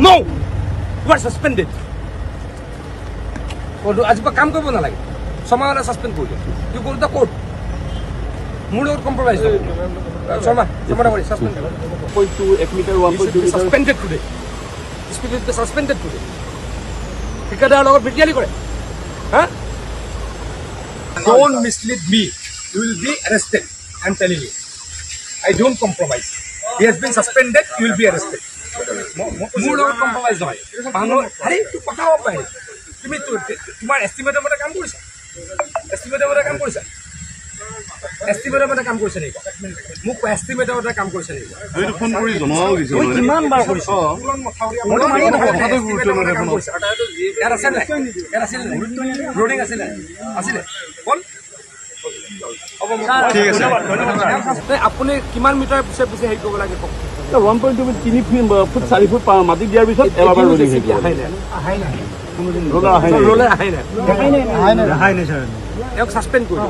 No! You are suspended. आज पर काम करब ना लगे समय वाला सस्पेंड कर you go to the court मोर লগত compromise Sharma suspend suspended today suspended today ঠিকাদার লগত বিটিয়ালি করে হ্যাঁ don't mislead me you will be arrested I'm telling you I don't compromise he has been suspended you will be arrested मोर লগত compromise নহয় মানুহ আরে তুই কথা হ'ব পাৰে তুমি তোমাৰ এস্টিমেটৰ মতে কাম কৰিছা এস্টিমেটৰ মতে কাম কৰিছা এস্টিমেটৰ মতে কাম কৰিছা নেকি মোক এস্টিমেটৰ মতে কাম কৰিছা নেকি এইটো ফোন কৰি জনাও গৈছে মই কিমান বাৰ কৰিছো মই মাৰি কথাটো গুৰুত্ব মানে ফোন ইয়াত আছে নাই ইয়াত আছিল লোডিং আছিল আছিলে কোন ঠিক আছে আপুনি কিমান মিটাৰ পিছে পিছে হেৰি কৰিব লাগে 1.2 ফুট 3 ফুট 4 ফুট মাটি দিয়াৰ পিছত এবাৰ লোডিং আহাই নাই रोलर আহাই নাই স্যাৰ এক সাসপেন্ড কৰি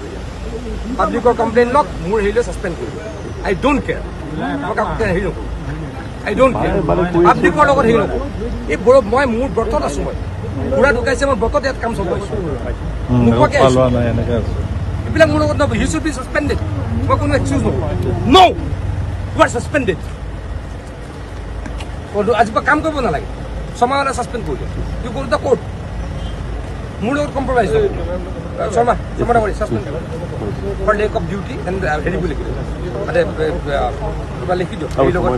পাব্লিকৰ কমপ্লেইন লক মোৰ হেইলে সাসপেন্ড কৰি আই ডোন্ট কেয়াৰ মকা হেই নকৰো আই ডোন্ট কেয়াৰ পাব্লিকৰ লগত হেই নকৰো এই বড় মই মোৰ ব্ৰতত আছো মই পুৰা ঢুকাইছে মই ব্ৰতত ইয়াত কাম চলাইছো মুখকে পালোৱা নাই এনেকা আছে এইবিলাক মোৰ লগত হি শুড বি সাসপেন্ডেড মই কোনো এক্সকিউজ নকৰো নো ইউ আৰ সাসপেন্ডেড आज पर काम करब ना लगे समय वाला सस्पेंड कर you go to the court मोर লগত compromise Sharma suspend for lack of duty and হেৰি বুলি কিবা লিখি দিও এই লগত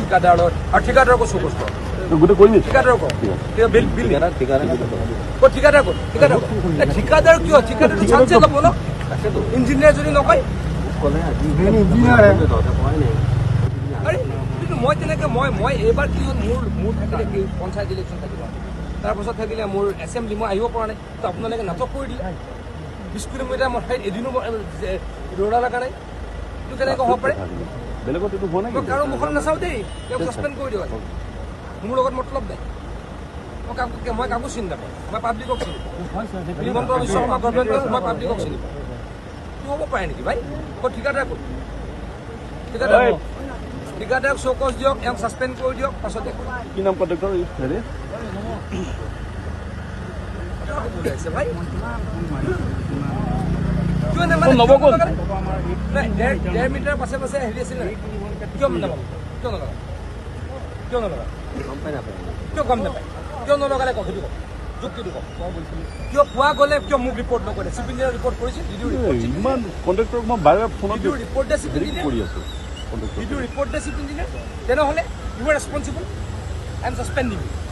ঠিকাদাৰ আৰু ঠিকাদাৰক চকোস গুটে কই নি ঠিকাদাৰক বিল ঠিকাদাৰ কিয় ঠিকাদাৰ চান্সে ল'ব ন ইঞ্জিনিয়াৰ যদি নকয় আৰে মই তেনেকে মই এবাৰ কি মোৰ থাকিলে কি পঞ্চায়ত ইলেকশ্যন থাকিব তাৰপাছত থাকিলে মোৰ এছেম্বলি মই আহিব পৰা নাই তো আপোনালোকে নাটক কৰি দিলে 20 কিলোমিটাৰ মই ঠাইত এদিনো দৌৰাৰ কাৰণে এইটো কেনেকৈ হ'ব পাৰে বেলেগত এইটো হোৱা নাই কাৰো মুখত নাচাওঁ দেই তেওঁক ছাছপেণ্ড কৰি দিওঁ মোৰ লগত মতলব নাই মই কাকো চিনি নাপাওঁ মই পাব্লিকক চিনি পাওঁ হিমন্ত বিশ্ব শৰ্মা গভৰ্ণমেণ্টৰ মই পাব্লিকক চিনি পাওঁ এইটো হ'ব পাৰে নেকি ভাই ক'ত ঠিকাদাৰ ক'ত ঠিকাদাৰক চৌকছ দিয়ক এওক ছাছপেণ্ড কৰি দিয়ক পাছতে কি নাম কণ্ট্ৰেক্টৰ হেৰি ভাই ডেৰ মিটাৰ পাছে পাছে হেৰি আছিল কিয় নাপাব কিয় নলগা কিয় গম নাপায় কিয় নলগালে কওক সেইটো কওক যুক্তিটো কওক কিয় পোৱা গ'লে কিয় মোক ৰিপৰ্ট নকৰে চিফ ইঞ্জিনিয়াৰ ৰিপৰ্ট কৰিছিল ইমান কণ্ট্ৰেক্টৰক মই বাৰে ফোনত ৰিপৰ্ট দিয়ে চিফ ইঞ্জিনিয়াৰ কৰি আছো Did you report the chief engineer? Then, you are responsible. I am suspending you.